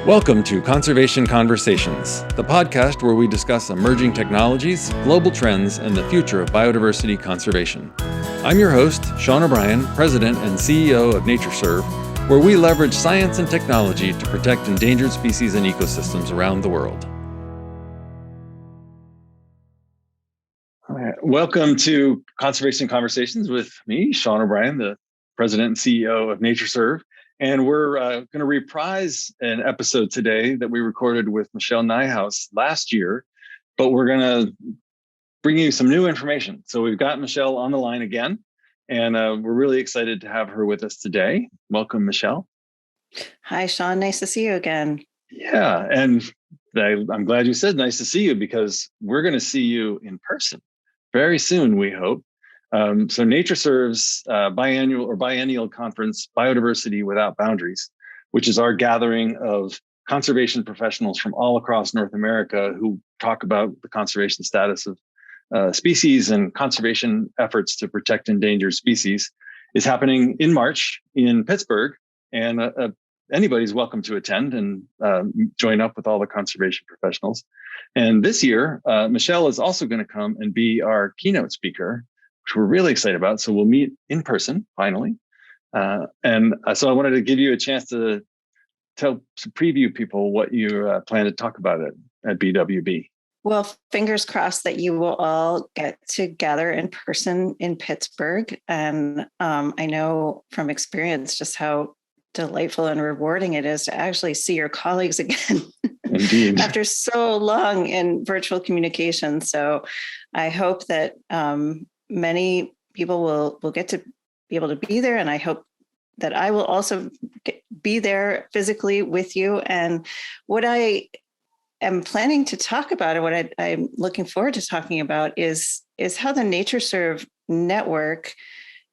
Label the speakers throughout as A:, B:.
A: Welcome to Conservation Conversations, the podcast where we discuss emerging technologies, global trends, and the future of biodiversity conservation. I'm your host, Sean O'Brien, President and CEO of NatureServe, where we leverage science and technology to protect endangered species and ecosystems around the world. All right. Welcome to Conservation Conversations with me, Sean O'Brien, the President and CEO of NatureServe. And we're going to reprise an episode today that we recorded with Michelle Nijhuis last year, but we're going to bring you some new information. So we've got Michelle on the line again, and we're really excited to have her with us today. Welcome, Michelle.
B: Hi, Sean. Nice to see you again.
A: Yeah, and I'm glad you said nice to see you, because we're going to see you in person very soon, we hope. So NatureServe's biennial conference, Biodiversity Without Boundaries, which is our gathering of conservation professionals from all across North America who talk about the conservation status of species and conservation efforts to protect endangered species, is happening in March in Pittsburgh. And anybody's welcome to attend and join up with all the conservation professionals. And this year, Michelle is also going to come and be our keynote speaker, which we're really excited about. So we'll meet in person finally. So I wanted to give you a chance to preview people what you plan to talk about at BWB.
B: Well, fingers crossed that you will all get together in person in Pittsburgh. And I know from experience just how delightful and rewarding it is to actually see your colleagues again.
A: Indeed.
B: After so long in virtual communication. So I hope that many people will get to be able to be there. And I hope that I will also be there physically with you. And what I am planning to talk about, and what I'm looking forward to talking about is how the NatureServe network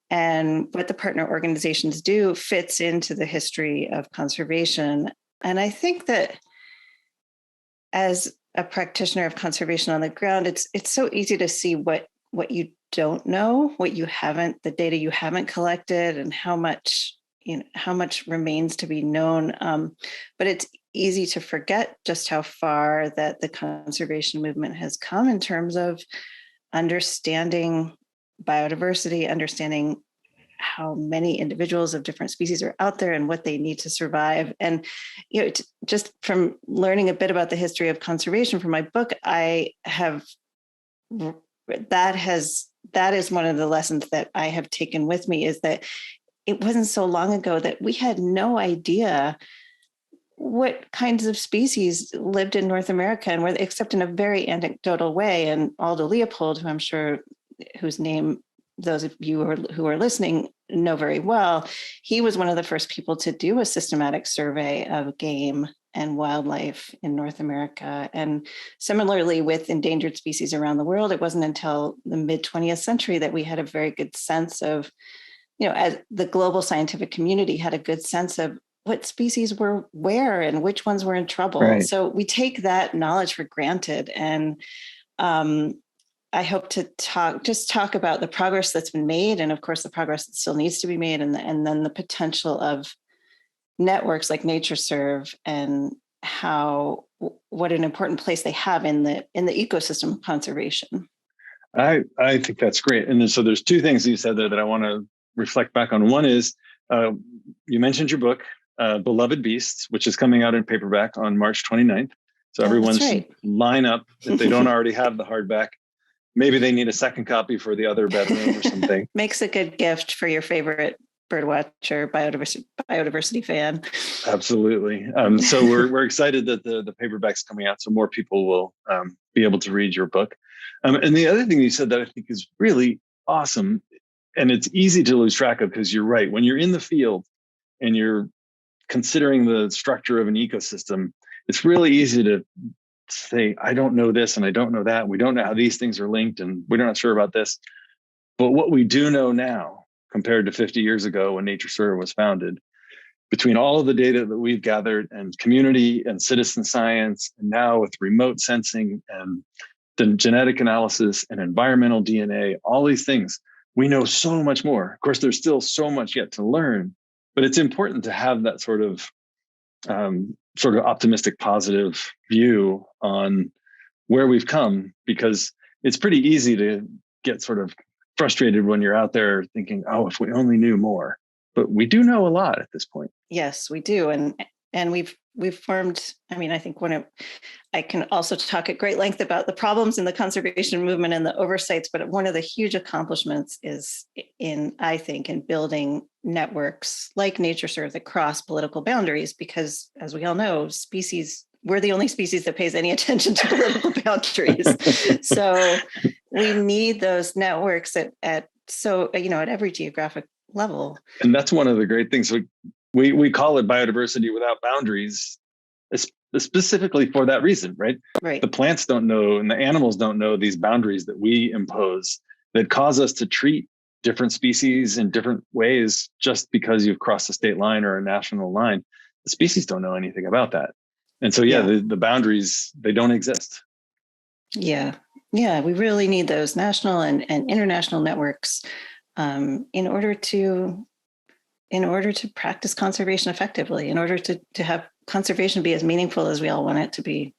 B: and what the partner organizations do fits into the history of conservation. And I think that as a practitioner of conservation on the ground, it's so easy to see what you don't know, the data you haven't collected, and how much remains to be known. But it's easy to forget just how far that the conservation movement has come in terms of understanding biodiversity, understanding how many individuals of different species are out there and what they need to survive. And, just from learning a bit about the history of conservation from my book, that is one of the lessons that I have taken with me, is that it wasn't so long ago that we had no idea what kinds of species lived in North America, and except in a very anecdotal way. And Aldo Leopold, who I'm sure, whose name those of you who are listening know very well, he was one of the first people to do a systematic survey of game and wildlife in North America. And similarly with endangered species around the world, it wasn't until the mid 20th century that we had a very good sense of, as the global scientific community had a good sense of what species were where and which ones were in trouble.
A: Right.
B: So we take that knowledge for granted. And I hope to talk about the progress that's been made, and of course the progress that still needs to be made, and then the potential of networks like NatureServe, and what an important place they have in the ecosystem of conservation.
A: I think that's great. And so there's two things you said there that I want to reflect back on. One is you mentioned your book, Beloved Beasts, which is coming out in paperback on March 29th. So everyone should line up if they don't already have the hardback. Maybe they need a second copy for the other bedroom or something.
B: Makes a good gift for your favorite birdwatcher, biodiversity fan.
A: Absolutely. So we're excited that the paperback's coming out, so more people will be able to read your book. And the other thing you said that I think is really awesome, and it's easy to lose track of, because you're right. When you're in the field and you're considering the structure of an ecosystem, it's really easy to say, I don't know this and I don't know that. We don't know how these things are linked, and we're not sure about this. But what we do know now, compared to 50 years ago when NatureServe was founded, between all of the data that we've gathered and community and citizen science, and now with remote sensing and the genetic analysis and environmental DNA, all these things, we know so much more. Of course, there's still so much yet to learn, but it's important to have that sort of sort of optimistic, positive view on where we've come, because it's pretty easy to get sort of frustrated when you're out there thinking, oh, if we only knew more. But we do know a lot at this point.
B: Yes, we do. And we've formed, I mean, I think I can also talk at great length about the problems in the conservation movement and the oversights, but one of the huge accomplishments is I think, in building networks like NatureServe that cross political boundaries, because as we all know, we're the only species that pays any attention to political boundaries. So we need those networks at every geographic level.
A: And that's one of the great things. We call it biodiversity without boundaries, specifically for that reason, right?
B: Right.
A: The plants don't know and the animals don't know these boundaries that we impose that cause us to treat different species in different ways just because you've crossed a state line or a national line. The species don't know anything about that. And so, the boundaries, they don't exist.
B: Yeah. Yeah. We really need those national and international networks in order to practice conservation effectively, in order to have conservation be as meaningful as we all want it to be.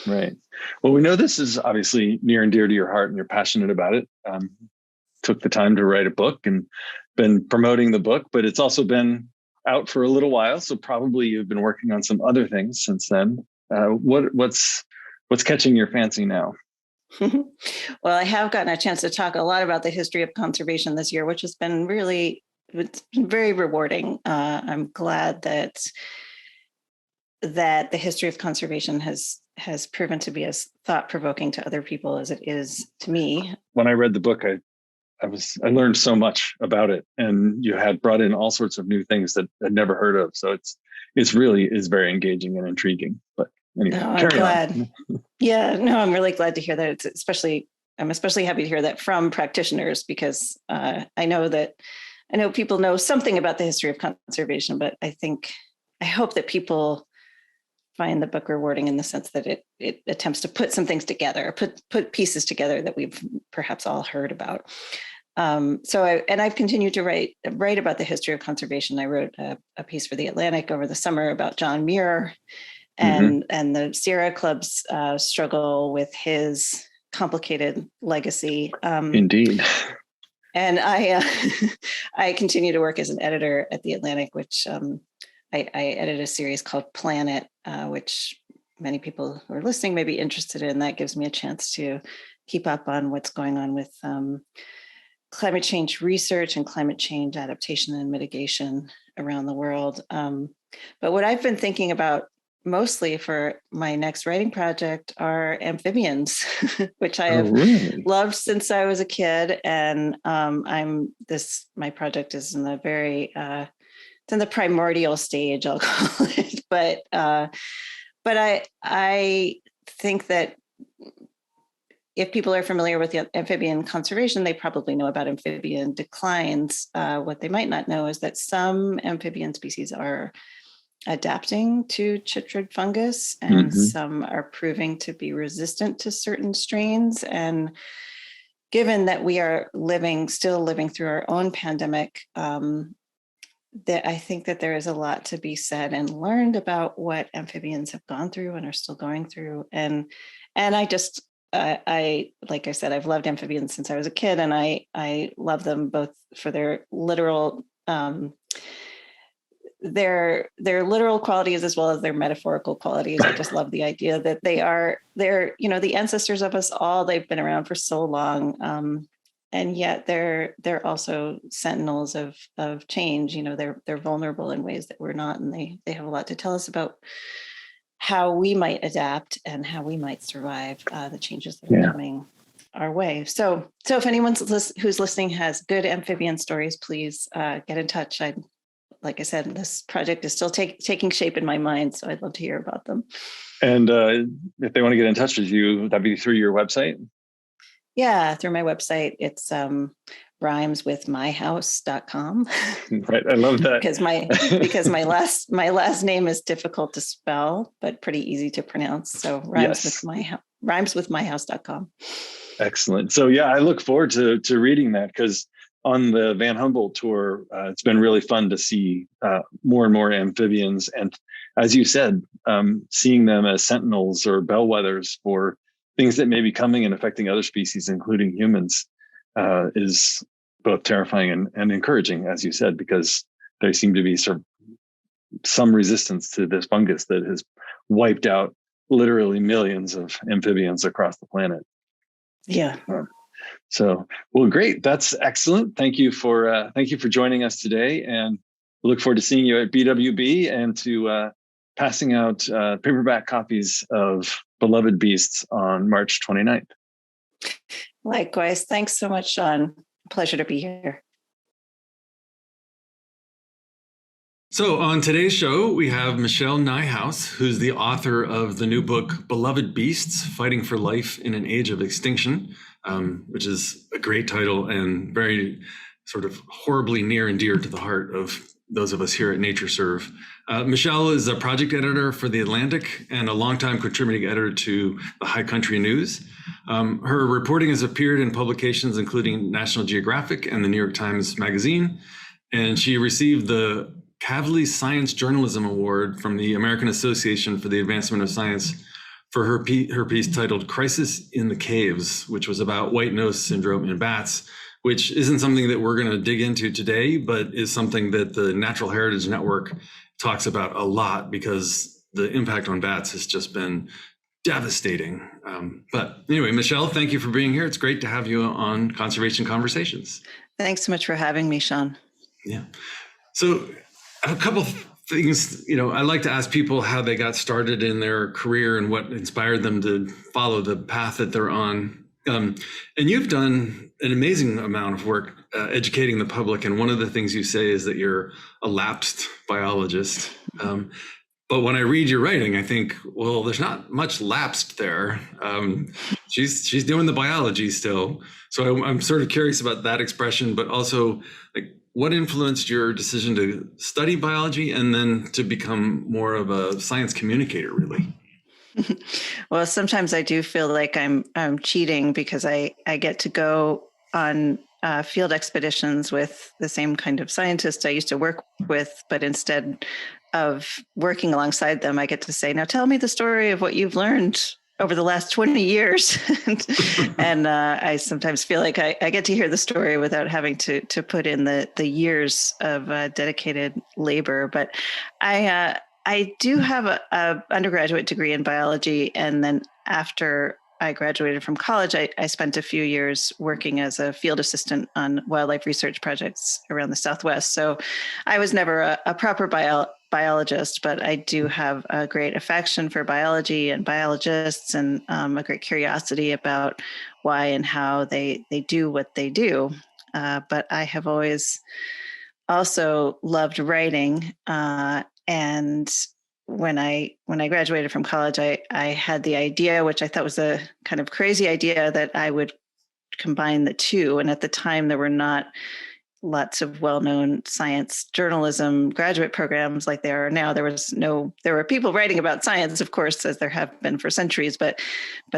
A: Right. Well, we know this is obviously near and dear to your heart and you're passionate about it. Took the time to write a book and been promoting the book, but it's also been out for a little while. So probably you've been working on some other things since then. What's catching your fancy now?
B: Well, I have gotten a chance to talk a lot about the history of conservation this year, which has been it's been very rewarding. I'm glad that the history of conservation has proven to be as thought-provoking to other people as it is to me. When
A: I read the book, I learned so much about it, and you had brought in all sorts of new things that I'd never heard of. So it's really very engaging and intriguing. But anyway,
B: I'm glad. Yeah, no, I'm really glad to hear that. I'm especially happy to hear that from practitioners, because I know people know something about the history of conservation, but I hope that people find the book rewarding in the sense that it attempts to put some things together, put pieces together that we've perhaps all heard about. I've continued to write about the history of conservation. I wrote a piece for The Atlantic over the summer about John Muir and the Sierra Club's struggle with his complicated legacy.
A: Indeed.
B: And I continue to work as an editor at The Atlantic, which I edit a series called Planet, which many people who are listening may be interested in. That gives me a chance to keep up on what's going on with climate change research and climate change adaptation and mitigation around the world. But what I've been thinking about mostly for my next writing project are amphibians, which I have loved since I was a kid. And my project is in the it's in the primordial stage, I'll call it. But I think that if people are familiar with the amphibian conservation, they probably know about amphibian declines. What they might not know is that some amphibian species are adapting to chytrid fungus, and some are proving to be resistant to certain strains. And given that we are still living through our own pandemic, that I think that there is a lot to be said and learned about what amphibians have gone through and are still going through. And I like I said, I've loved amphibians since I was a kid, and I love them both for their literal qualities as well as their metaphorical qualities. I just love the idea that they're the ancestors of us all. They've been around for so long, and yet they're also sentinels of change. They're vulnerable in ways that we're not, and they have a lot to tell us about how we might adapt and how we might survive the changes that are coming our way. So if anyone who's listening has good amphibian stories, please get in touch. Like I said, this project is still taking shape in my mind, so I'd love to hear about them. And
A: if they want to get in touch with you, that'd be through your website?
B: Yeah, through my website. It's rhymeswithmyhouse.com.
A: Right, I love that.
B: because my last name is difficult to spell, but pretty easy to pronounce. So rhymeswithmyhouse.com.
A: Excellent. So I look forward to reading that, because on the Van Humboldt tour, it's been really fun to see more and more amphibians. And as you said, seeing them as sentinels or bellwethers for things that may be coming and affecting other species, including humans, is both terrifying and encouraging, as you said, because there seem to be sort of some resistance to this fungus that has wiped out literally millions of amphibians across the planet.
B: Yeah.
A: So, well, great. That's excellent. Thank you for joining us today, and we look forward to seeing you at BWB and to passing out paperback copies of Beloved Beasts on March 29th.
B: Likewise. Thanks so much, Sean. Pleasure to be here.
C: So on today's show, we have Michelle Nijhuis, who's the author of the new book, Beloved Beasts, Fighting for Life in an Age of Extinction, which is a great title and very sort of horribly near and dear to the heart of those of us here at NatureServe. Michelle is a project editor for The Atlantic and a longtime contributing editor to the High Country News. Her reporting has appeared in publications including National Geographic and the New York Times Magazine, and she received the Kavli Science Journalism Award from the American Association for the Advancement of Science for her piece titled Crisis in the Caves, which was about white nose syndrome in bats, which isn't something that we're going to dig into today, but is something that the Natural Heritage Network talks about a lot because the impact on bats has just been devastating. But anyway, Michelle, thank you for being here. It's great to have you on Conservation Conversations.
B: Thanks so much for having me, Sean.
C: Yeah. So a couple of things, I like to ask people how they got started in their career and what inspired them to follow the path that they're on. And you've done an amazing amount of work educating the public. And one of the things you say is that you're a lapsed biologist. But when I read your writing, I think, well, there's not much lapsed there. She's doing the biology still. So I'm sort of curious about that expression, but also like, what influenced your decision to study biology and then to become more of a science communicator, really?
B: Well, sometimes I do feel like I'm cheating because I get to go on field expeditions with the same kind of scientists I used to work with, but instead of working alongside them, I get to say, now tell me the story of what you've learned over the last 20 years. and I sometimes feel like I get to hear the story without having to put in the years of dedicated labor. But I do have a undergraduate degree in biology. And then after I graduated from college, I spent a few years working as a field assistant on wildlife research projects around the Southwest. So I was never a proper biologist, but I do have a great affection for biology and biologists and a great curiosity about why and how they do what they do. But I have always also loved writing. And when I graduated from college, I had the idea, which I thought was a kind of crazy idea, that I would combine the two. And at the time, there were not lots of well-known science journalism graduate programs like there are now. There were people writing about science, of course, as there have been for centuries, but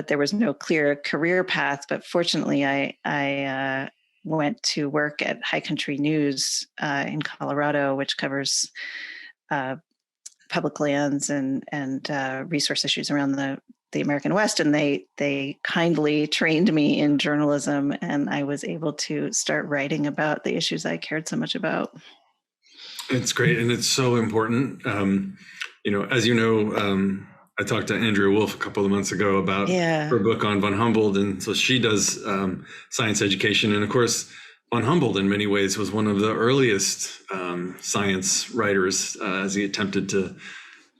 B: there was no clear career path. But fortunately, I went to work at High Country News in Colorado, which covers public lands and resource issues around the American West. And they kindly trained me in journalism, and I was able to start writing about the issues I cared so much about.
C: It's great. And it's so important. As you know, I talked to Andrea Wolf a couple of months ago about her book on von Humboldt. And so she does science education. And of course, von Humboldt in many ways was one of the earliest science writers as he attempted to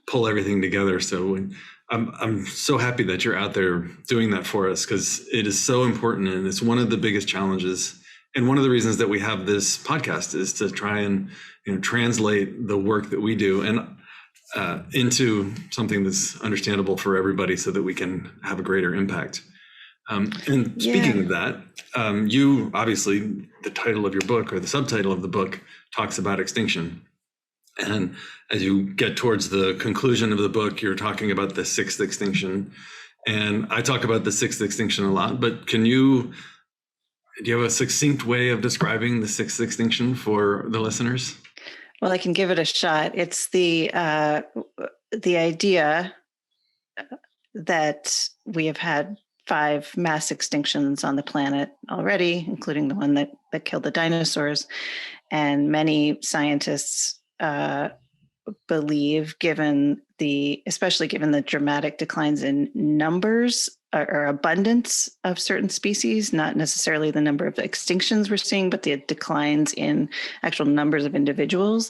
C: pull everything together. So I'm so happy that you're out there doing that for us, because it is so important. And it's one of the biggest challenges. And one of the reasons that we have this podcast is to try and translate the work that we do and into something that's understandable for everybody so that we can have a greater impact. And speaking of that, you obviously, the title of your book or the subtitle of the book talks about extinction. And as you get towards the conclusion of the book, you're talking about the sixth extinction. And I talk about the sixth extinction a lot, but do you have a succinct way of describing the sixth extinction for the listeners?
B: Well, I can give it a shot. It's the the idea that we have had 5 mass extinctions on the planet already, including the one that killed the dinosaurs. And many scientists believe, especially given the dramatic declines in numbers or abundance of certain species, not necessarily the number of extinctions we're seeing, but the declines in actual numbers of individuals.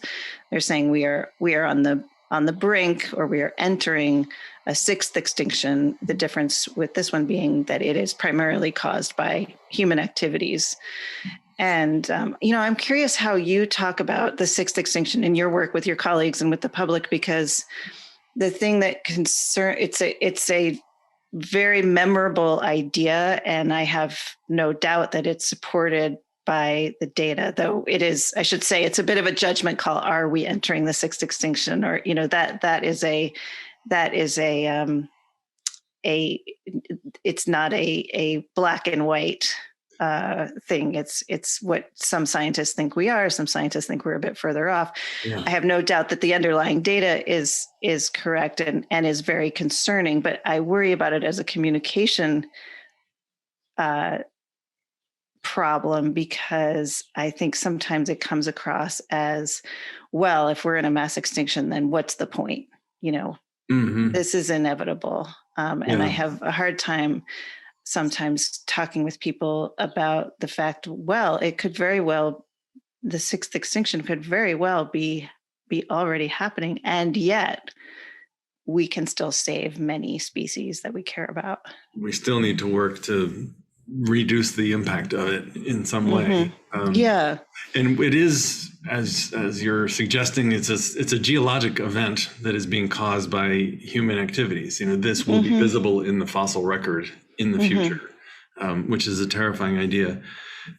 B: They're saying we are on the brink, or we are entering a 6th extinction. The difference with this one being that it is primarily caused by human activities. And, I'm curious how you talk about the 6th extinction in your work with your colleagues and with the public, because the thing that it's a very memorable idea. And I have no doubt that it's supported by the data, though it is, I should say, it's a bit of a judgment call. Are we entering the 6th extinction? Or, that is it's not a black and white thing. It's what some scientists think we are. Some scientists think we're a bit further off. Yeah. I have no doubt that the underlying data is correct and is very concerning, but I worry about it as a communication problem, because I think sometimes it comes across as, well, if we're in a mass extinction, then what's the point? This is inevitable. And I have a hard time sometimes talking with people about the fact, well, it could very well, the 6th extinction could very well be already happening. And yet we can still save many species that we care about. We
C: still need to work to reduce the impact of it in some way. And it is, as you're suggesting, it's a geologic event that is being caused by human activities. This will be visible in the fossil record in the future, which is a terrifying idea.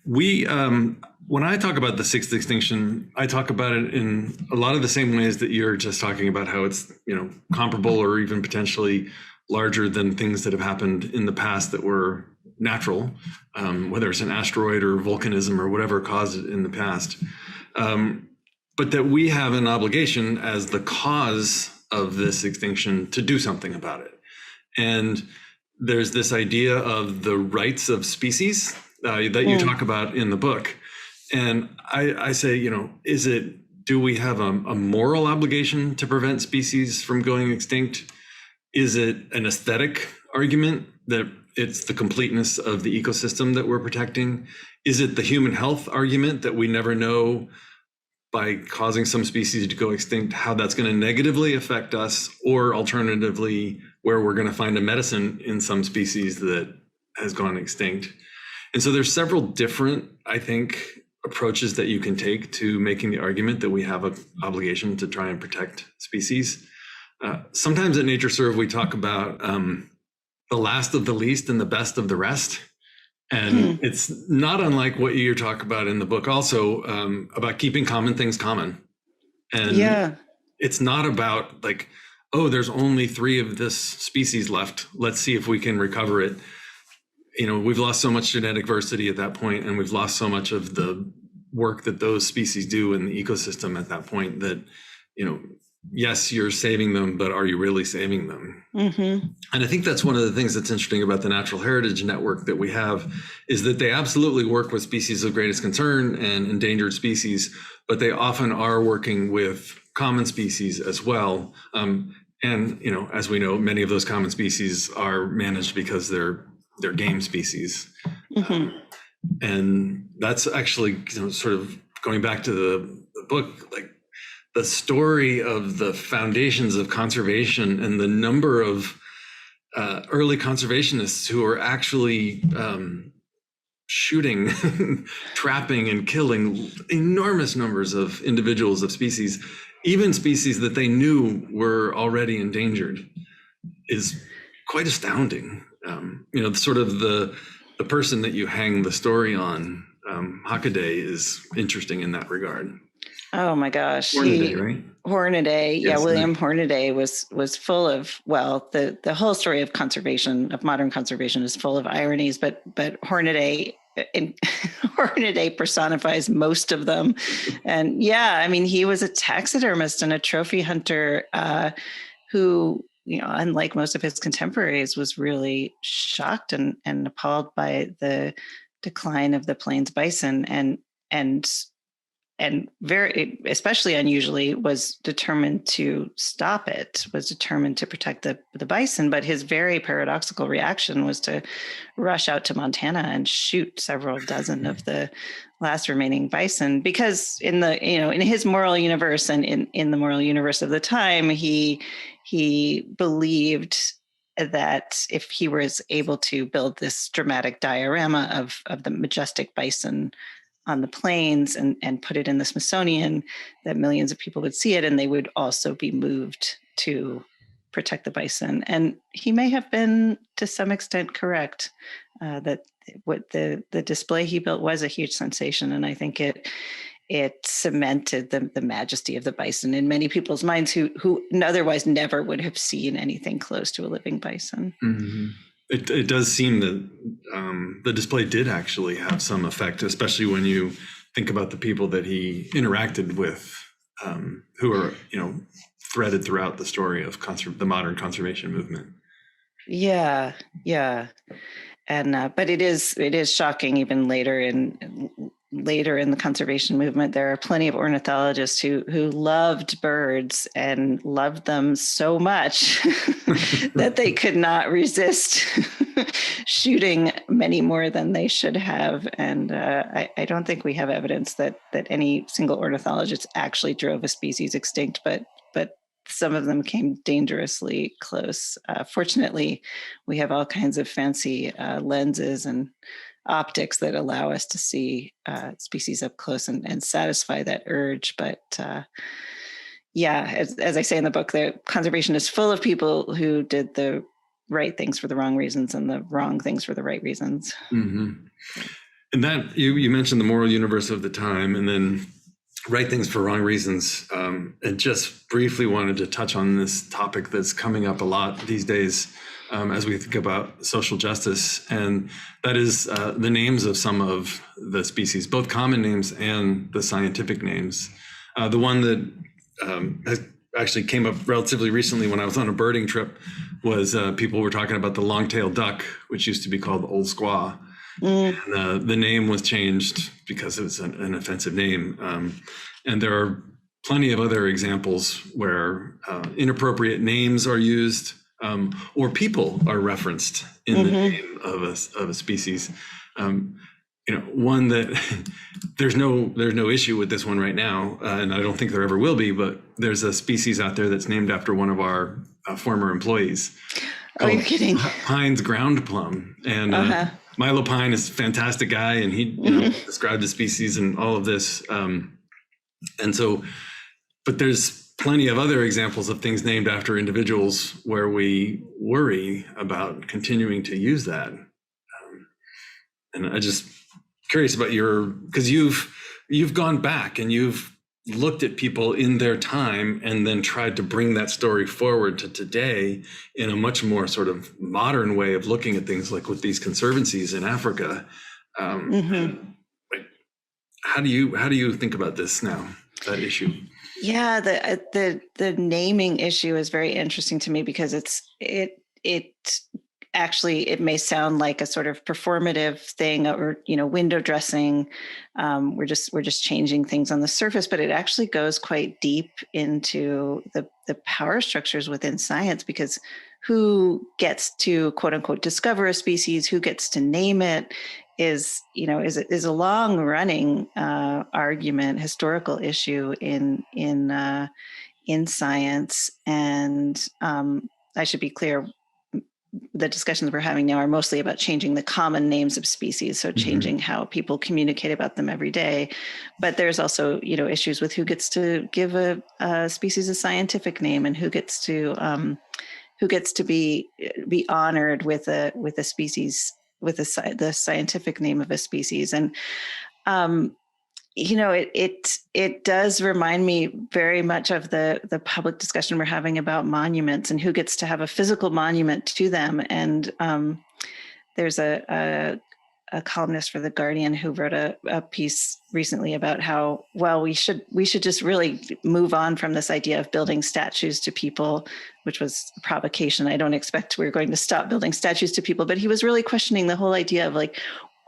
C: When I talk about the 6th extinction, I talk about it in a lot of the same ways that you're just talking about, how it's, comparable or even potentially larger than things that have happened in the past that were natural, whether it's an asteroid or volcanism or whatever caused it in the past. But that we have an obligation as the cause of this extinction to do something about it. And there's this idea of the rights of species that you talk about in the book. And I say, do we have a moral obligation to prevent species from going extinct? Is it an aesthetic argument that it's the completeness of the ecosystem that we're protecting? Is it the human health argument that we never know, by causing some species to go extinct, how that's going to negatively affect us, or alternatively, where we're going to find a medicine in some species that has gone extinct? And so there's several different, I think, approaches that you can take to making the argument that we have an obligation to try and protect species. Sometimes at NatureServe, we talk about the last of the least and the best of the rest. And it's not unlike what you talk about in the book also, about keeping common things common. And it's not about like, oh, there's only 3 of this species left. Let's see if we can recover it. We've lost so much genetic diversity at that point, and we've lost so much of the work that those species do in the ecosystem at that point that, yes, you're saving them, but are you really saving them? And I think that's one of the things that's interesting about the Natural Heritage Network that we have, is that they absolutely work with species of greatest concern and endangered species, but they often are working with common species as well. And, as we know, many of those common species are managed because they're game species. And that's actually, sort of going back to the book, like, the story of the foundations of conservation and the number of early conservationists who are actually shooting, trapping, and killing enormous numbers of individuals of species, even species that they knew were already endangered, is quite astounding. Sort of the person that you hang the story on, Hornaday, is interesting in that regard.
B: Oh my gosh.
C: Hornaday, right?
B: Hornaday. Yes, yeah. William Hornaday was full of, the whole story of conservation, of modern conservation, is full of ironies, but Hornaday personifies most of them. And he was a taxidermist and a trophy hunter, who, unlike most of his contemporaries, was really shocked and appalled by the decline of the plains bison, and very, especially unusually, was determined to stop it, was determined to protect the bison. But his very paradoxical reaction was to rush out to Montana and shoot several dozen of the last remaining bison, because in his moral universe and in the moral universe of the time, he believed that if he was able to build this dramatic diorama of the majestic bison on the plains and put it in the Smithsonian, that millions of people would see it and they would also be moved to protect the bison. And he may have been, to some extent, correct, that what the display he built was a huge sensation. And I think it cemented the majesty of the bison in many people's minds who otherwise never would have seen anything close to a living bison.
C: Mm-hmm. It does seem that the display did actually have some effect, especially when you think about the people that he interacted with, who are, threaded throughout the story of the modern conservation movement.
B: Yeah. And but it is shocking. Even later in the conservation movement, there are plenty of ornithologists who loved birds and loved them so much that they could not resist shooting many more than they should have. And I don't think we have evidence that any single ornithologist actually drove a species extinct, but some of them came dangerously close. Fortunately, we have all kinds of fancy lenses and optics that allow us to see species up close and satisfy that urge. But as I say in the book, the conservation is full of people who did the right things for the wrong reasons and the wrong things for the right reasons.
C: Mm-hmm. And that you mentioned the moral universe of the time, and then right things for wrong reasons. And just briefly wanted to touch on this topic that's coming up a lot these days as we think about social justice, and that is the names of some of the species, both common names and the scientific names. The one that has actually came up relatively recently when I was on a birding trip was people were talking about the long-tailed duck, which used to be called old squaw. And, the name was changed because it was an offensive name. And there are plenty of other examples where inappropriate names are used, or people are referenced in the name of a species. One that there's no issue with this one right now, and I don't think there ever will be, but there's a species out there that's named after one of our former employees.
B: Oh, you're kidding.
C: Pines ground plum. And Milo Pine is a fantastic guy, and he described the species and all of this. And so, but there's plenty of other examples of things named after individuals where we worry about continuing to use that. And I just curious about because you've gone back and you've looked at people in their time and then tried to bring that story forward to today in a much more sort of modern way of looking at things, like with these conservancies in Africa. How do you think about this now, that issue?
B: Yeah, the naming issue is very interesting to me because it actually, it may sound like a sort of performative thing, or window dressing. We're just changing things on the surface, but it actually goes quite deep into the power structures within science, because who gets to quote unquote discover a species, who gets to name it, is a long running argument, historical issue in science. And I should be clear, the discussions we're having now are mostly about changing the common names of species, so changing how people communicate about them every day. But there's also, issues with who gets to give a species a scientific name, and who gets to be honored with a species, with the scientific name of a species. And it does remind me very much of the public discussion we're having about monuments and who gets to have a physical monument to them. And there's a columnist for The Guardian who wrote a piece recently about how, well, we should just really move on from this idea of building statues to people, which was a provocation. I don't expect we're going to stop building statues to people, but he was really questioning the whole idea of like,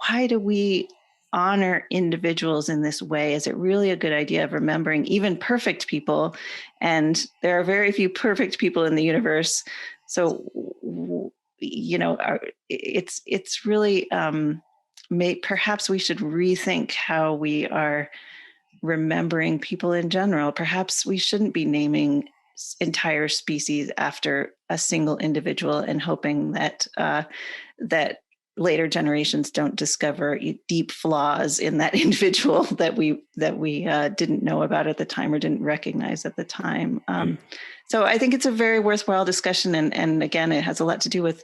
B: why do we honor individuals in this way? Is it really a good idea of remembering even perfect people? And there are very few perfect people in the universe. So, you know, it's really, perhaps we should rethink how we are remembering people in general. Perhaps we shouldn't be naming entire species after a single individual and hoping that that later generations don't discover deep flaws in that individual that we didn't know about at the time or didn't recognize at the time. So I think it's a very worthwhile discussion, and again, it has a lot to do with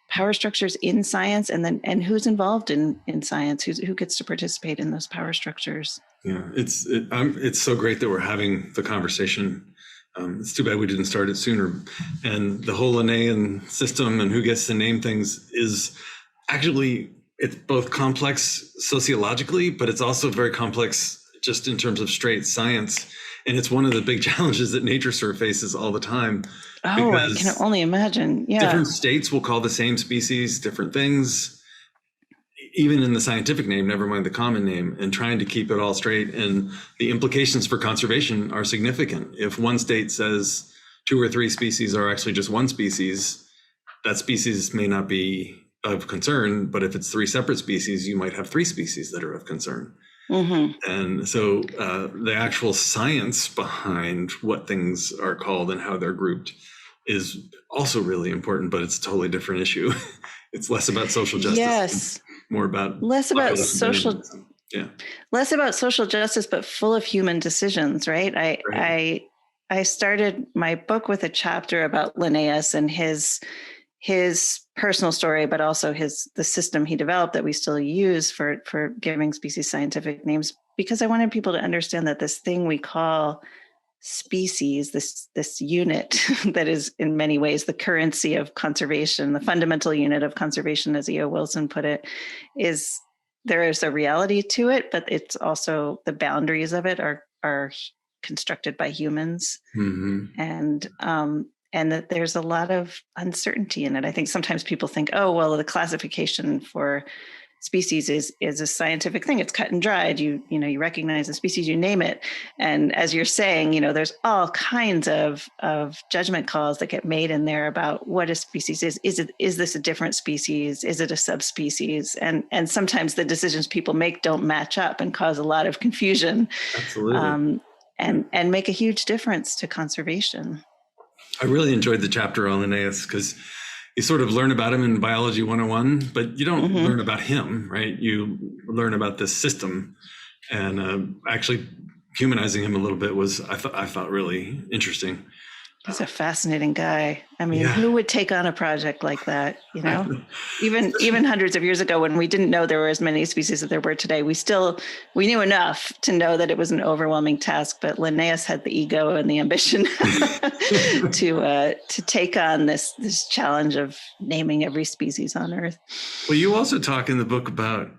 B: power structures in science, and who's involved in science, who gets to participate in those power structures.
C: Yeah, it's so great that we're having the conversation. It's too bad we didn't start it sooner. And the whole Linnaean system and who gets to name things is actually, it's both complex sociologically, but it's also very complex just in terms of straight science. And it's one of the big challenges that NatureServe faces all the time.
B: Oh, I can only imagine. Yeah.
C: Different states will call the same species different things, even in the scientific name, never mind the common name, and trying to keep it all straight. And the implications for conservation are significant. If one state says 2 or 3 species are actually just one species, that species may not be of concern, but if it's 3 separate species, you might have 3 species that are of concern. Mm-hmm. And so the actual science behind what things are called and how they're grouped is also really important, but it's a totally different issue. It's less about social justice.
B: Yes.
C: More about
B: less about social justice, but full of human decisions, right? I started my book with a chapter about Linnaeus and his personal story, but also the system he developed that we still use for giving species scientific names, because I wanted people to understand that this thing we call species, this unit that is in many ways the currency of conservation, the fundamental unit of conservation, as E.O. Wilson put it, is there is a reality to it, but it's also the boundaries of it are constructed by humans. Mm-hmm. And that there's a lot of uncertainty in it. I think sometimes people think, oh, well, the classification for species is a scientific thing. It's cut and dried. You recognize the species, you name it. And as you're saying, there's all kinds of judgment calls that get made in there about what a species is. Is this a different species? Is it a subspecies? And sometimes the decisions people make don't match up and cause a lot of confusion.
C: Absolutely.
B: And make a huge difference to conservation.
C: I really enjoyed the chapter on Linnaeus because you sort of learn about him in Biology 101, but you don't learn about him, right? You learn about this system, and actually humanizing him a little bit was, I thought really interesting.
B: He's a fascinating guy. I mean, Who would take on a project like that? Even hundreds of years ago, when we didn't know there were as many species as there were today, we knew enough to know that it was an overwhelming task. But Linnaeus had the ego and the ambition to take on this challenge of naming every species on Earth.
C: Well, you also talk in the book about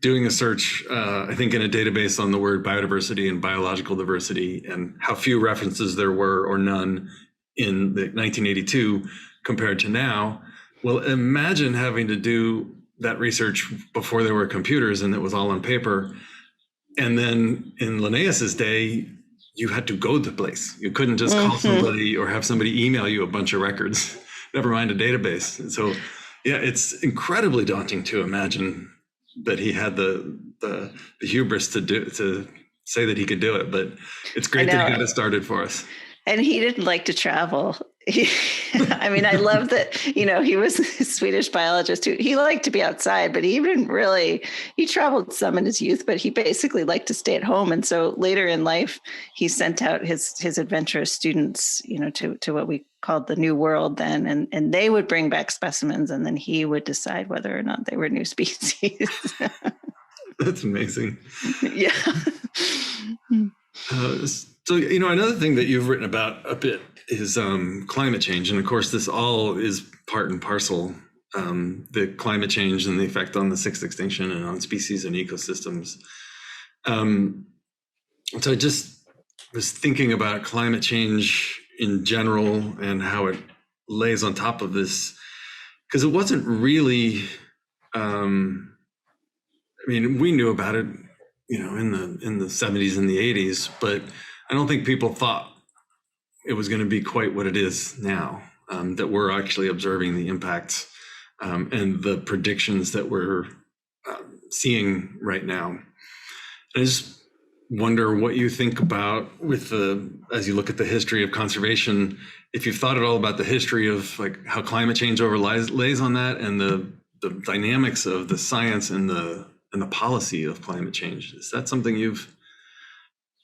C: doing a search, I think, in a database on the word biodiversity and biological diversity, and how few references there were or none in 1982 compared to now. Well, imagine having to do that research before there were computers and it was all on paper. And then in Linnaeus's day, you had to go to the place. You couldn't just call somebody or have somebody email you a bunch of records, never mind a database. And so, it's incredibly daunting to imagine that he had the hubris to say that he could do it. But it's great that he got it started for us.
B: And he didn't like to travel. I mean, I love that, he was a Swedish biologist who he liked to be outside, but he traveled some in his youth, but he basically liked to stay at home. And so later in life, he sent out his adventurous students, to what we called the New World then, and they would bring back specimens, and then he would decide whether or not they were new species.
C: That's amazing.
B: Yeah.
C: So, another thing that you've written about a bit is climate change. And of course, this all is part and parcel the climate change and the effect on the sixth extinction and on species and ecosystems. So I just was thinking about climate change in general and how it lays on top of this, because it wasn't really, I mean, we knew about it, in the 70s and the 80s, but I don't think people thought it was going to be quite what it is now, that we're actually observing the impacts and the predictions that we're seeing right now. I just wonder what you think about as you look at the history of conservation, if you've thought at all about the history of like how climate change lays on that, and the dynamics of the science and the policy of climate change. Is that something you've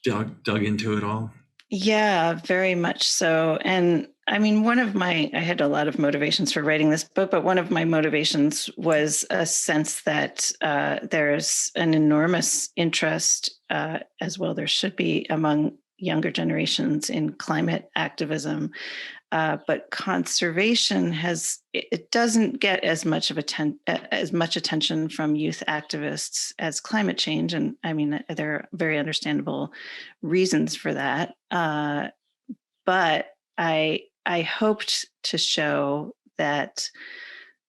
C: dug into at all?
B: Yeah, very much so. And I mean, I had a lot of motivations for writing this book, but one of my motivations was a sense that there's an enormous interest, as well there should be, among younger generations in climate activism. But conservation it doesn't get as much attention from youth activists as climate change. And I mean, there are very understandable reasons for that. But I hoped to show that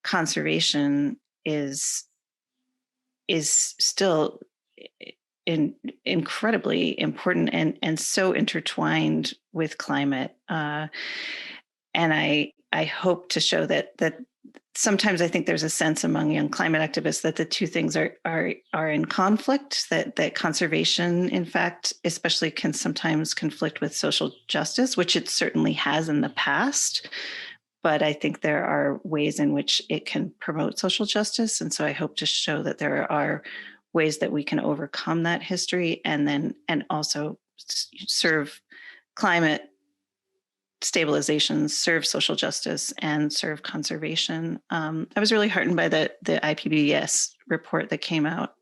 B: conservation is still incredibly important and so intertwined with climate. And I hope to show that sometimes I think there's a sense among young climate activists that the two things are in conflict, that conservation, in fact, especially can sometimes conflict with social justice, which it certainly has in the past. But I think there are ways in which it can promote social justice. And so I hope to show that there are ways that we can overcome that history and also serve climate stabilization, serve social justice, and serve conservation. I was really heartened by the IPBES report that came out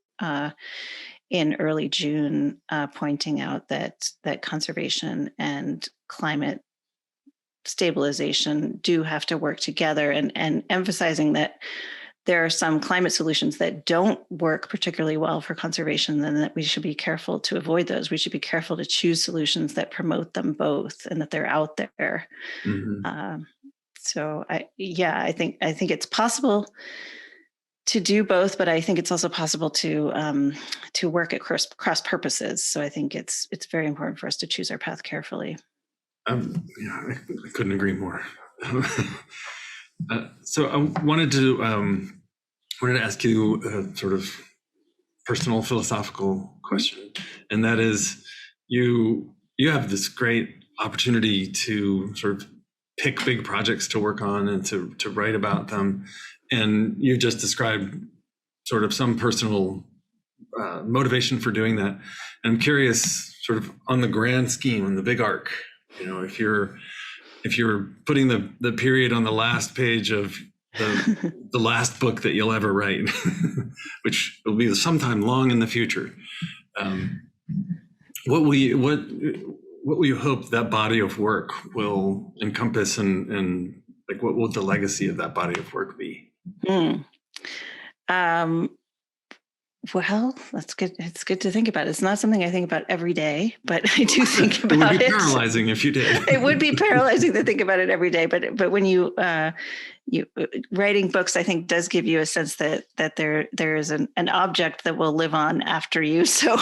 B: in early June, pointing out that conservation and climate stabilization do have to work together, and emphasizing that there are some climate solutions that don't work particularly well for conservation, and that we should be careful to avoid those. We should be careful to choose solutions that promote them both, and that they're out there. Mm-hmm. So I think it's possible to do both, but I think it's also possible to work at cross purposes. So I think it's very important for us to choose our path carefully.
C: I couldn't agree more. So I wanted to ask you a sort of personal philosophical question, and that is, you have this great opportunity to sort of pick big projects to work on and to write about them, and you just described sort of some personal motivation for doing that. And I'm curious, sort of on the grand scheme, on the big arc, if you're putting the period on the last page of the last book that you'll ever write, which will be sometime long in the future, what will you hope that body of work will encompass, and like what will the legacy of that body of work be?
B: Well, that's good. It's good to think about. It's not something I think about every day, but I do think about it.
C: It would be paralyzing if you did.
B: It would be paralyzing to think about it every day. But when you writing books, I think does give you a sense that there is an object that will live on after you. So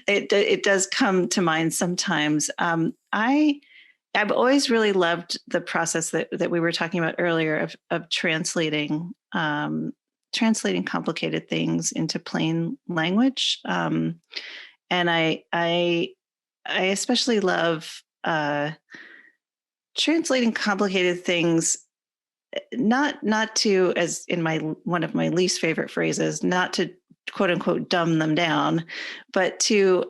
B: it does come to mind sometimes. I've always really loved the process that we were talking about earlier of translating complicated things into plain language. And I especially love translating complicated things, not to, as in one of my least favorite phrases, not to quote unquote dumb them down, but to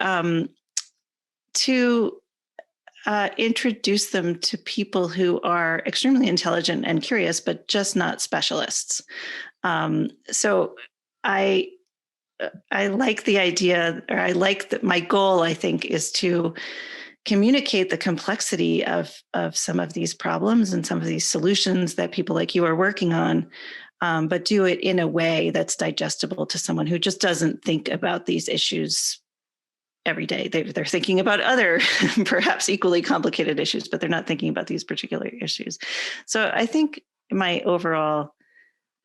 B: introduce them to people who are extremely intelligent and curious, but just not specialists. So I like the idea, or I like that my goal, I think, is to communicate the complexity of some of these problems and some of these solutions that people like you are working on, but do it in a way that's digestible to someone who just doesn't think about these issues every day. They're thinking about other perhaps equally complicated issues, but they're not thinking about these particular issues. So I think my overall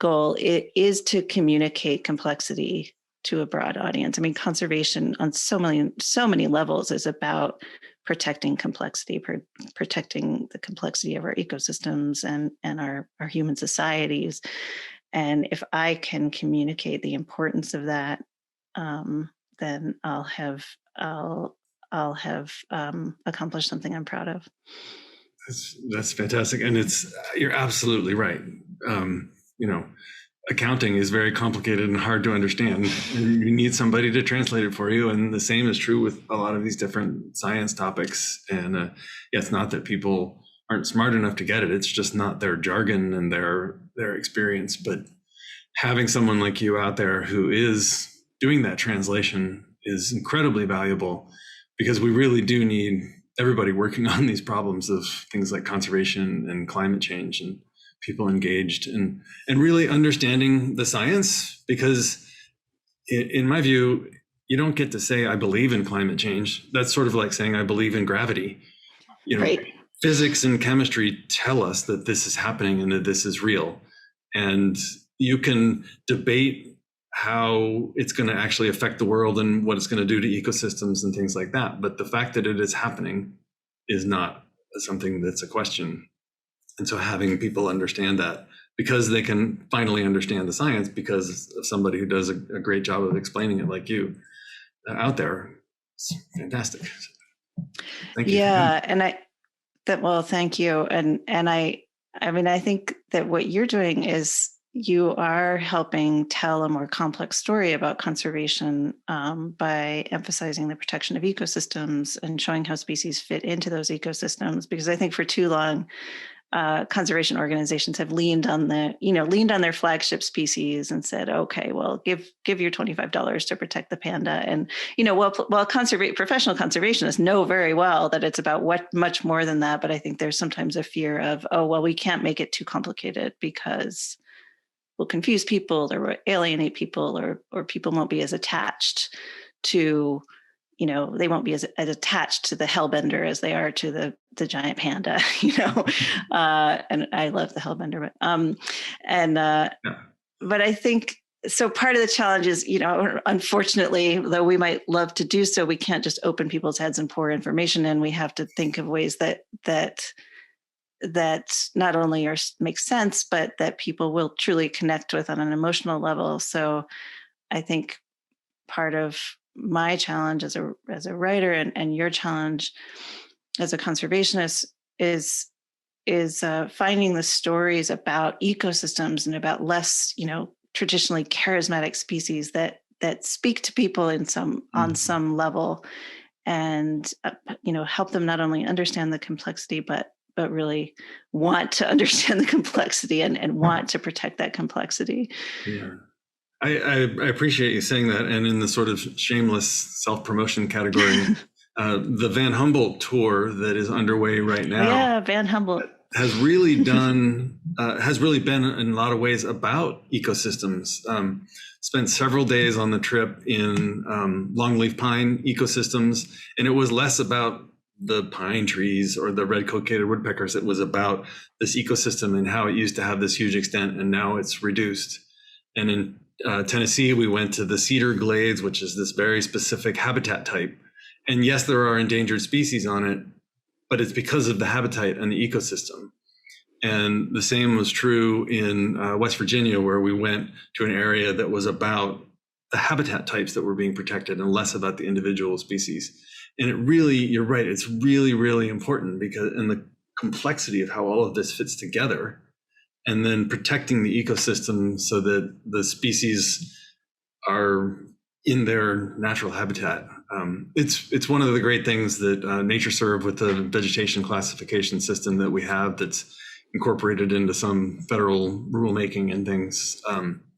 B: goal is to communicate complexity to a broad audience. I mean, conservation on so many levels is about protecting complexity, protecting the complexity of our ecosystems and our human societies. And if I can communicate the importance of that, then I'll have accomplished something I'm proud of.
C: That's fantastic, and you're absolutely right. Accounting is very complicated and hard to understand, and you need somebody to translate it for you. And the same is true with a lot of these different science topics. And it's not that people aren't smart enough to get it; it's just not their jargon and their experience. But having someone like you out there who is doing that translation is incredibly valuable, because we really do need everybody working on these problems of things like conservation and climate change, and people engaged and really understanding the science. Because in my view, you don't get to say, I believe in climate change. That's sort of like saying, I believe in gravity.
B: Right.
C: Physics and chemistry tell us that this is happening and that this is real. And you can debate how it's going to actually affect the world and what it's going to do to ecosystems and things like that. But the fact that it is happening is not something that's a question. And so having people understand that, because they can finally understand the science because of somebody who does a great job of explaining it, like you out there, it's fantastic. Thank you.
B: Yeah. Thank you. And I think that what you're doing is you are helping tell a more complex story about conservation by emphasizing the protection of ecosystems and showing how species fit into those ecosystems. Because I think for too long, conservation organizations have leaned on their flagship species and said, okay, well, give your $25 to protect the panda. And, while professional conservationists know very well that it's about much more than that. But I think there's sometimes a fear of, we can't make it too complicated because we'll confuse people or alienate people, or people won't be as attached to, they won't be as attached to the hellbender as they are to the giant panda, and I love the hellbender, but I think, so part of the challenge is, unfortunately, though we might love to do so, we can't just open people's heads and pour information in. We have to think of ways that not only make sense, but that people will truly connect with on an emotional level. So I think part of my challenge as a writer and your challenge as a conservationist is finding the stories about ecosystems and about less, traditionally charismatic species that speak to people on some level, and help them not only understand the complexity, but really want to understand the complexity and want to protect that complexity.
C: Yeah. I appreciate you saying that. And in the sort of shameless self-promotion category, the Van Humboldt tour that is underway right now.
B: Yeah, Van Humboldt
C: has really been in a lot of ways about ecosystems. Spent several days on the trip in longleaf pine ecosystems, and it was less about the pine trees or the red-coated woodpeckers. It was about this ecosystem and how it used to have this huge extent, and now it's reduced. And in Tennessee, we went to the cedar glades, which is this very specific habitat type. And yes, there are endangered species on it, but it's because of the habitat and the ecosystem. And the same was true in West Virginia, where we went to an area that was about the habitat types that were being protected and less about the individual species. And it really, you're right, it's really, really important, because in the complexity of how all of this fits together, and then protecting the ecosystem so that the species are in their natural habitat. It's one of the great things that NatureServe, with the vegetation classification system that we have that's incorporated into some federal rulemaking and things.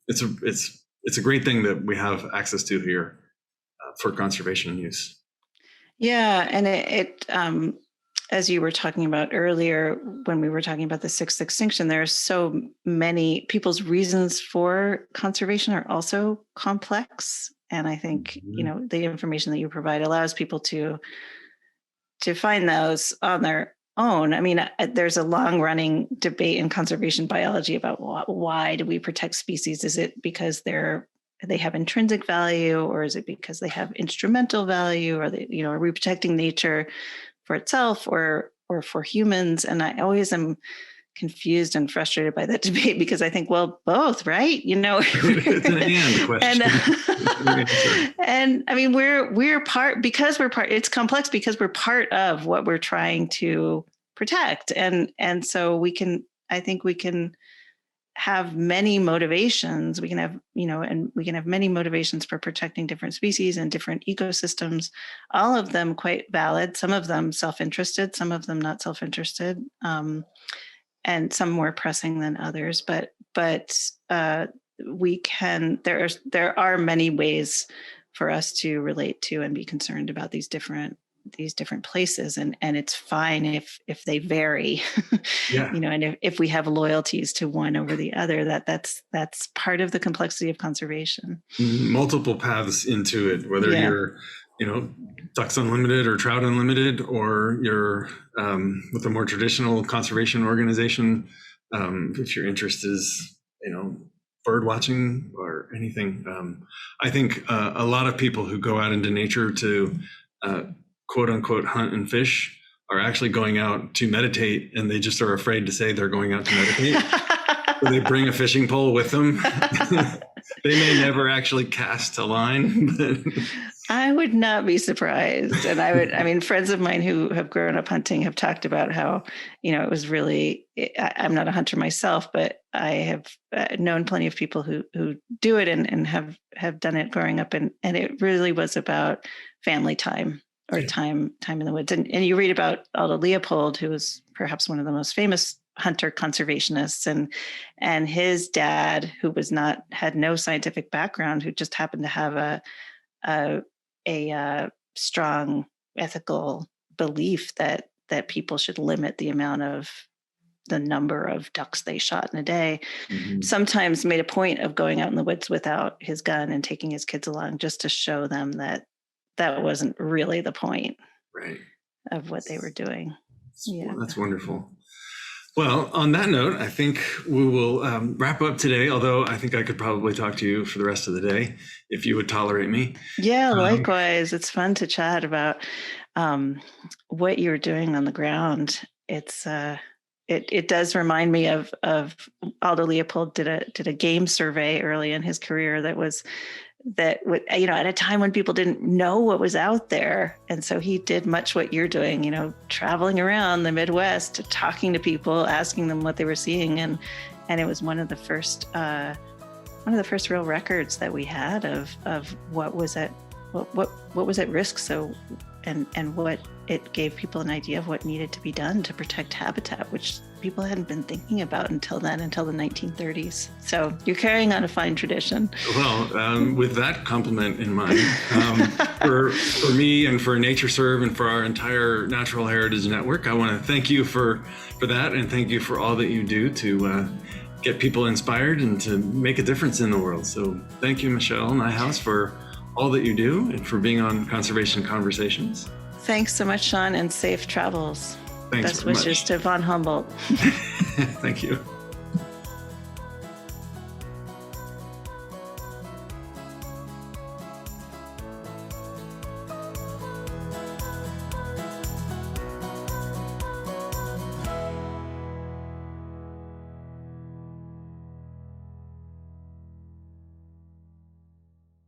C: It's a great thing that we have access to here for conservation use.
B: Yeah, and it as you were talking about earlier, when we were talking about the sixth extinction, there are so many people's reasons for conservation are also complex. And I think, the information that you provide allows people to find those on their own. I mean, there's a long running debate in conservation biology about why do we protect species? Is it because they have intrinsic value, or is it because they have instrumental value? Or are we protecting nature for itself or for humans? And I always am confused and frustrated by that debate, because I think, well, both, right?
C: It's an and question.
B: And I mean, we're part, it's complex because we're part of what we're trying to protect. And so I think we can have many motivations. We can have, and we can have many motivations for protecting different species and different ecosystems, all of them quite valid, some of them self-interested, some of them not self-interested, and some more pressing than others. But there are many ways for us to relate to and be concerned about these different places, and it's fine if they vary.
C: Yeah.
B: And if we have loyalties to one over the other, that's part of the complexity of conservation.
C: Multiple paths into it, whether you're Ducks Unlimited or Trout Unlimited, or you're with a more traditional conservation organization, if your interest is bird watching or anything. I think a lot of people who go out into nature to quote unquote hunt and fish are actually going out to meditate, and they just are afraid to say they're going out to meditate. So they bring a fishing pole with them. They may never actually cast a line, but
B: I would not be surprised. And friends of mine who have grown up hunting have talked about how, it was really, I'm not a hunter myself, but I have known plenty of people who do it and have done it growing up. And it really was about family time, or time in the woods. And you read about Aldo Leopold, who was perhaps one of the most famous hunter conservationists, and his dad, who had no scientific background, who just happened to have a strong ethical belief that people should limit the number of ducks they shot in a day. Mm-hmm. Sometimes made a point of going out in the woods without his gun and taking his kids along, just to show them that wasn't really the point,
C: right,
B: of what they were doing.
C: Yeah, that's wonderful. Well, on that note, I think we will wrap up today, although I think I could probably talk to you for the rest of the day, if you would tolerate me.
B: Yeah, likewise. It's fun to chat about what you're doing on the ground. It's it does remind me of Aldo Leopold did a game survey early in his career that at a time when people didn't know what was out there. And so he did much what you're doing, traveling around the Midwest, talking to people, asking them what they were seeing. And it was one of the first real records that we had of what was at risk. So, and what it gave people an idea of what needed to be done to protect habitat, which people hadn't been thinking about until the 1930s. So you're carrying on a fine tradition.
C: Well, with that compliment in mind, for me and for NatureServe and for our entire Natural Heritage Network, I want to thank you for that, and thank you for all that you do to get people inspired and to make a difference in the world. So thank you, Michelle Nijhuis, for all that you do and for being on Conservation Conversations.
B: Thanks so much, Sean, and safe travels.
C: Thanks.
B: Best wishes to von Humboldt.
C: Thank you.